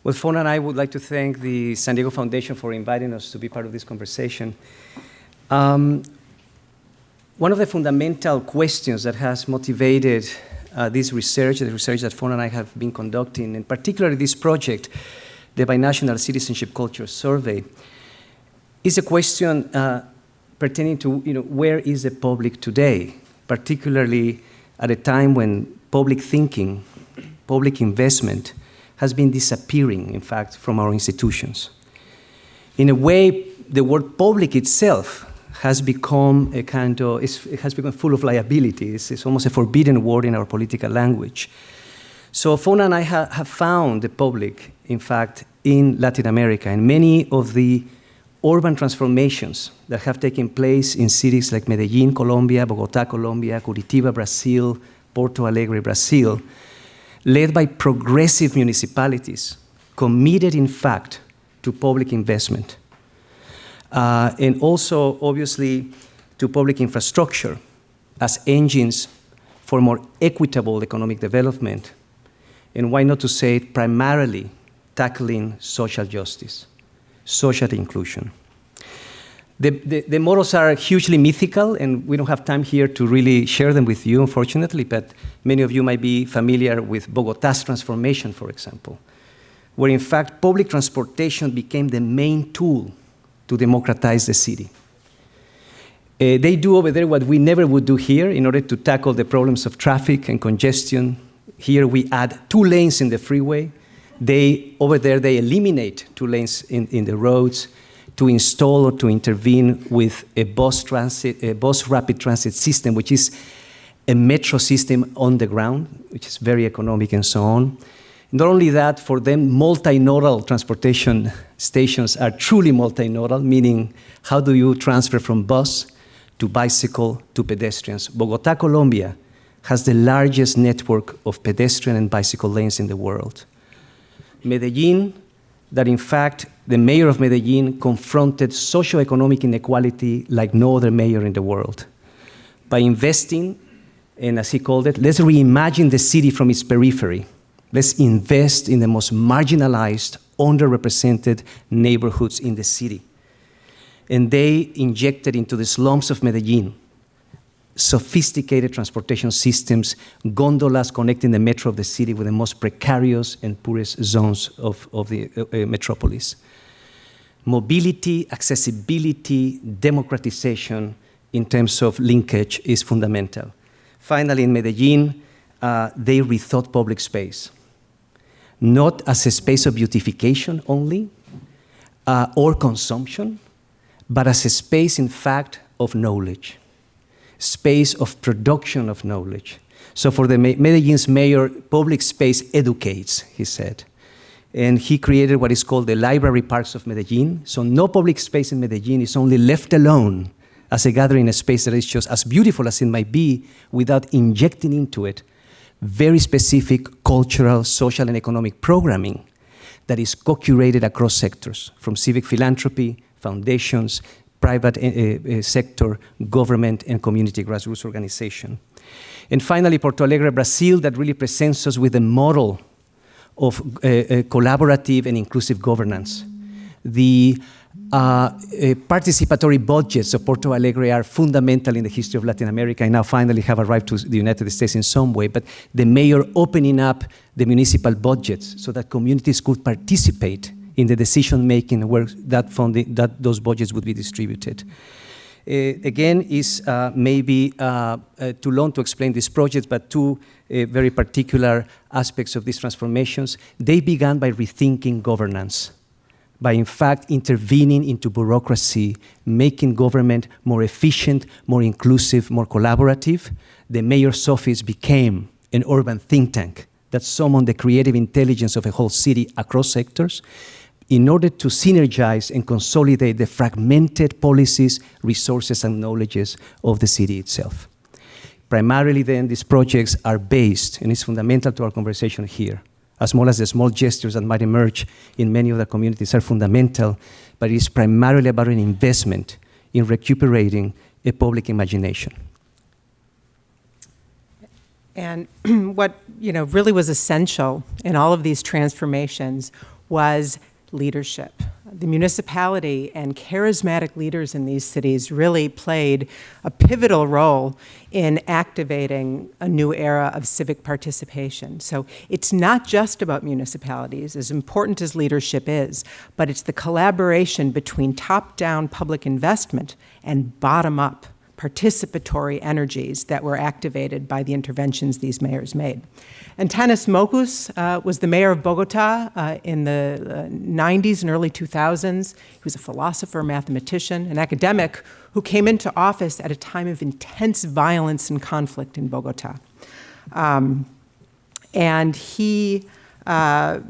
Well, Fonna and I would like to thank the San Diego Foundation for inviting us to be part of this conversation. One of the fundamental questions that has motivated this research, the research that Fonna and I have been conducting, and particularly this project, the Binational Citizenship Culture Survey, is a question pertaining to where is the public today, particularly at a time when public thinking, public investment has been disappearing, in fact, from our institutions. In a way, the word public itself has become a kind of, it has become full of liabilities. It's almost a forbidden word in our political language. So Fonna and I have found the public, in fact, in Latin America, and many of the urban transformations that have taken place in cities like Medellin, Colombia, Bogotá, Colombia, Curitiba, Brazil, Porto Alegre, Brazil, led by progressive municipalities, committed, in fact, to public investment. And also, obviously, to public infrastructure as engines for more equitable economic development. And why not to say it, primarily tackling social justice, social inclusion. The models are hugely mythical, and we don't have time here to really share them with you, unfortunately, but many of you might be familiar with Bogotá's transformation, for example, where in fact public transportation became the main tool to democratize the city. They do over there what we never would do here in order to tackle the problems of traffic and congestion. Here we add 2 lanes in the freeway. Over there they eliminate 2 lanes in the roads, to install or to intervene with a bus rapid transit system, which is a metro system on the ground, which is very economic and so on. Not only that, for them, multimodal transportation stations are truly multimodal, meaning how do you transfer from bus to bicycle to pedestrians? Bogotá, Colombia has the largest network of pedestrian and bicycle lanes in the world. Medellin, that in fact, the mayor of Medellin confronted socioeconomic inequality like no other mayor in the world. By investing, and as he called it, let's reimagine the city from its periphery. Let's invest in the most marginalized, underrepresented neighborhoods in the city. And they injected into the slums of Medellin sophisticated transportation systems, gondolas connecting the metro of the city with the most precarious and poorest zones of the metropolis. Mobility, accessibility, democratization in terms of linkage is fundamental. Finally, in Medellin, they rethought public space, not as a space of beautification only, or consumption, but as a space, in fact, of knowledge. Space of production of knowledge. So for the Medellin's mayor, public space educates, he said. And he created what is called the library parks of Medellin. So no public space in Medellin is only left alone as a gathering space that is just as beautiful as it might be without injecting into it very specific cultural, social, and economic programming that is co-curated across sectors, from civic philanthropy, foundations, private sector, government, and community grassroots organization. And finally, Porto Alegre, Brazil, that really presents us with a model of collaborative and inclusive governance. The participatory budgets of Porto Alegre are fundamental in the history of Latin America and now finally have arrived to the United States in some way, but the mayor opening up the municipal budgets so that communities could participate in the decision-making where those budgets would be distributed. Again, is maybe too long to explain these projects, but 2 very particular aspects of these transformations. They began by rethinking governance, by in fact intervening into bureaucracy, making government more efficient, more inclusive, more collaborative. The mayor's office became an urban think tank that summoned the creative intelligence of a whole city across sectors in order to synergize and consolidate the fragmented policies, resources, and knowledges of the city itself. Primarily then, these projects are based, and it's fundamental to our conversation here, as well as the small gestures that might emerge in many other communities are fundamental, but it is primarily about an investment in recuperating a public imagination. And what really was essential in all of these transformations was leadership. The municipality and charismatic leaders in these cities really played a pivotal role in activating a new era of civic participation. So it's not just about municipalities, as important as leadership is, but it's the collaboration between top-down public investment and bottom-up participatory energies that were activated by the interventions these mayors made. Antanas Mockus was the mayor of Bogota in the 90s and early 2000s. He was a philosopher, mathematician, an academic who came into office at a time of intense violence and conflict in Bogota. And he was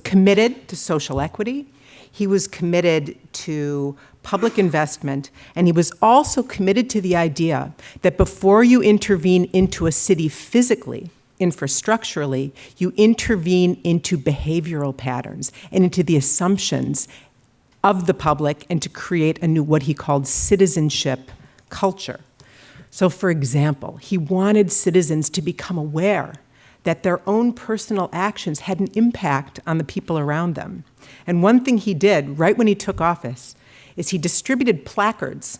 committed to social equity. He was committed to public investment, and he was also committed to the idea that before you intervene into a city physically, infrastructurally, you intervene into behavioral patterns and into the assumptions of the public, and to create a new, what he called, citizenship culture. So for example, he wanted citizens to become aware that their own personal actions had an impact on the people around them. And one thing he did right when he took office is he distributed placards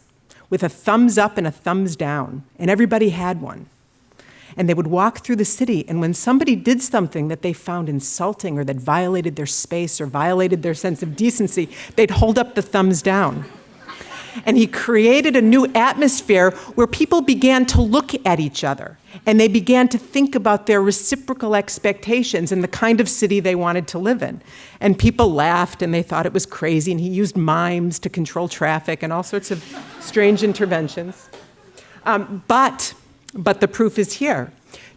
with a thumbs up and a thumbs down, and everybody had one. And they would walk through the city, and when somebody did something that they found insulting or that violated their space or violated their sense of decency, they'd hold up the thumbs down. And he created a new atmosphere where people began to look at each other, and they began to think about their reciprocal expectations and the kind of city they wanted to live in. And people laughed, and they thought it was crazy, and he used mimes to control traffic and all sorts of strange interventions. But the proof is here.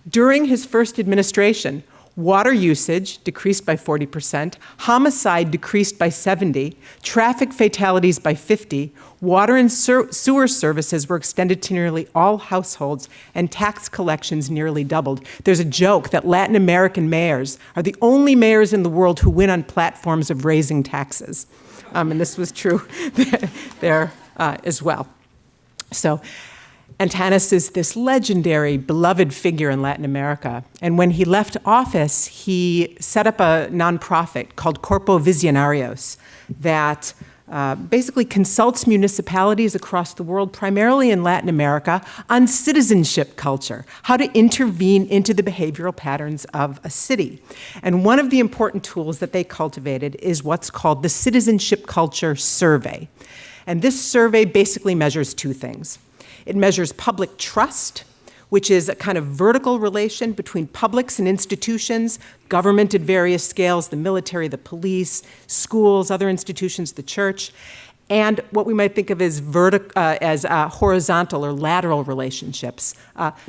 During his first administration, water usage decreased by 40%, homicide decreased by 70%, traffic fatalities by 50%, water and sewer services were extended to nearly all households, and tax collections nearly doubled. There's a joke that Latin American mayors are the only mayors in the world who win on platforms of raising taxes. And this was true there as well. So Antanas is this legendary, beloved figure in Latin America. And when he left office, he set up a nonprofit called Corpo Visionarios that basically consults municipalities across the world, primarily in Latin America, on citizenship culture, how to intervene into the behavioral patterns of a city. And one of the important tools that they cultivated is what's called the Citizenship Culture Survey. And this survey basically measures two things. It measures public trust, which is a kind of vertical relation between publics and institutions, government at various scales, the military, the police, schools, other institutions, the church, and what we might think of as horizontal or lateral relationships,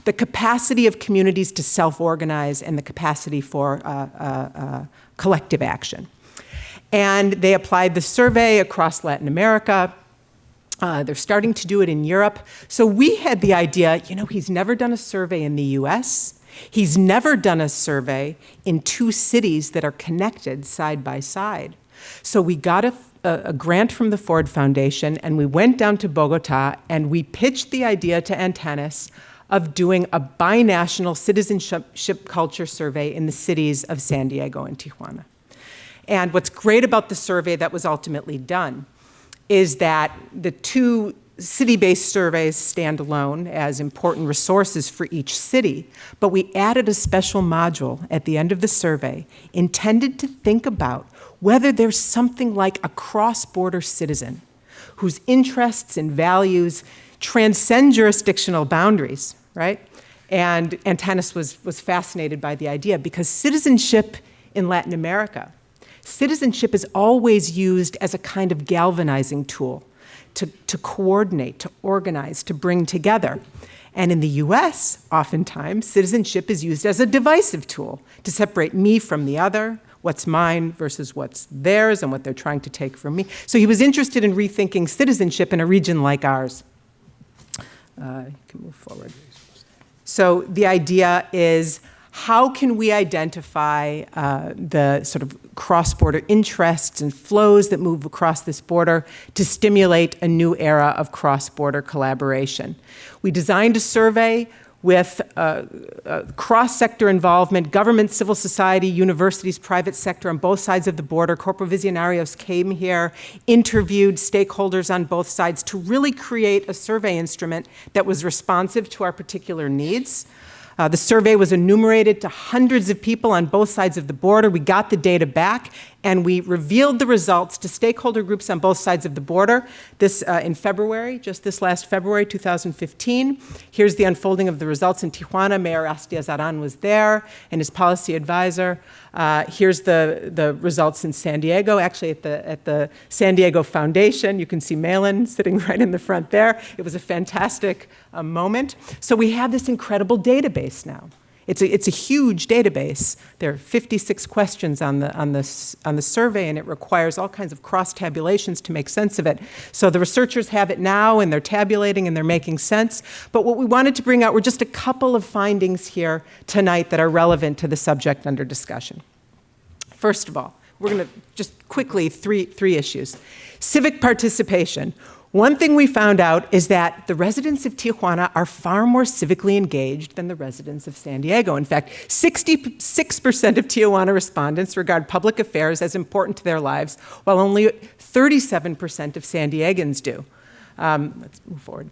the capacity of communities to self-organize and the capacity for collective action. And they applied the survey across Latin America. They're starting to do it in Europe. So we had the idea, he's never done a survey in the US. He's never done a survey in two cities that are connected side by side. So we got a grant from the Ford Foundation, and we went down to Bogota, and we pitched the idea to Antanas of doing a binational citizenship culture survey in the cities of San Diego and Tijuana. And what's great about the survey that was ultimately done is that the two city-based surveys stand alone as important resources for each city, but we added a special module at the end of the survey intended to think about whether there's something like a cross-border citizen whose interests and values transcend jurisdictional boundaries, right? And Antanas was fascinated by the idea because citizenship in Latin America, citizenship is always used as a kind of galvanizing tool to coordinate, to organize, to bring together. And in the US, oftentimes, citizenship is used as a divisive tool to separate me from the other, what's mine versus what's theirs, and what they're trying to take from me. So he was interested in rethinking citizenship in a region like ours. You can move forward. So the idea is, how can we identify the sort of cross-border interests and flows that move across this border to stimulate a new era of cross-border collaboration? We designed a survey with cross-sector involvement, government, civil society, universities, private sector on both sides of the border. Corpo Visionarios came here, interviewed stakeholders on both sides to really create a survey instrument that was responsive to our particular needs. The survey was enumerated to hundreds of people on both sides of the border. We got the data back, and we revealed the results to stakeholder groups on both sides of the border. This in February, just this last February, 2015. Here's the unfolding of the results in Tijuana. Mayor Astiazaran was there, and his policy advisor. Here's the results in San Diego, actually at the San Diego Foundation. You can see Malin sitting right in the front there. It was a fantastic moment. So we have this incredible database now. It's a huge database. There are 56 questions on the survey, and it requires all kinds of cross-tabulations to make sense of it. So the researchers have it now, and they're tabulating, and they're making sense. But what we wanted to bring out were just a couple of findings here tonight that are relevant to the subject under discussion. First of all, we're going to just quickly, three issues. Civic participation. One thing we found out is that the residents of Tijuana are far more civically engaged than the residents of San Diego. In fact, 66% of Tijuana respondents regard public affairs as important to their lives, while only 37% of San Diegans do. Let's move forward.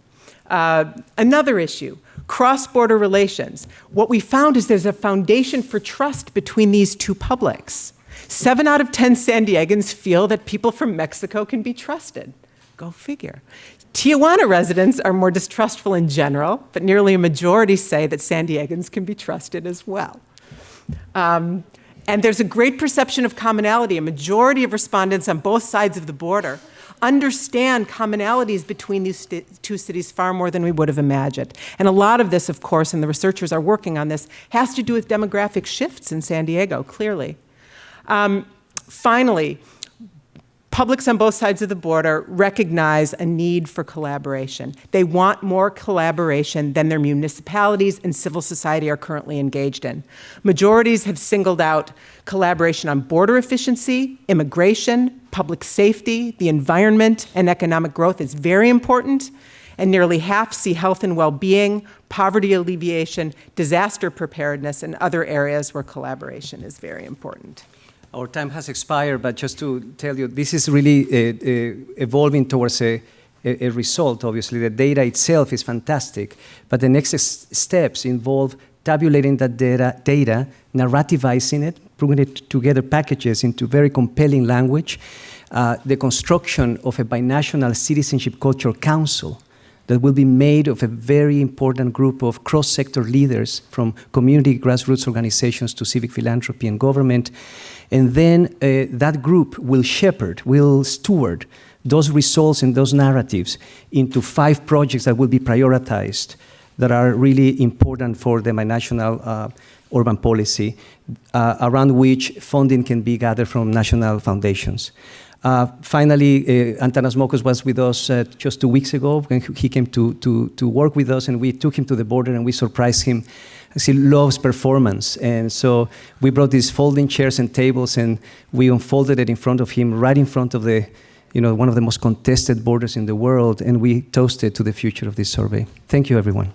Another issue, cross-border relations. What we found is there's a foundation for trust between these two publics. 7 out of 10 San Diegans feel that people from Mexico can be trusted. Go figure. Tijuana residents are more distrustful in general, but nearly a majority say that San Diegans can be trusted as well. And there's a great perception of commonality. A majority of respondents on both sides of the border understand commonalities between these two cities far more than we would have imagined. And a lot of this, of course, and the researchers are working on this, has to do with demographic shifts in San Diego, clearly. Finally, publics on both sides of the border recognize a need for collaboration. They want more collaboration than their municipalities and civil society are currently engaged in. Majorities have singled out collaboration on border efficiency, immigration, public safety, the environment, and economic growth is very important. And nearly half see health and well-being, poverty alleviation, disaster preparedness, and other areas where collaboration is very important. Our time has expired, but just to tell you, this is really evolving towards a result. Obviously, the data itself is fantastic, but the next steps involve tabulating that data, narrativizing it, putting it together packages into very compelling language, the construction of a binational citizenship culture council that will be made of a very important group of cross-sector leaders from community grassroots organizations to civic philanthropy and government. And then that group will steward those results and those narratives into 5 projects that will be prioritized that are really important for the binational urban policy, around which funding can be gathered from national foundations. Finally, Antanas Mokos was with us just 2 weeks ago when he came to work with us, and we took him to the border and we surprised him. He loves performance, and so we brought these folding chairs and tables and we unfolded it in front of him, right in front of the, one of the most contested borders in the world, and we toasted to the future of this survey. Thank you, everyone.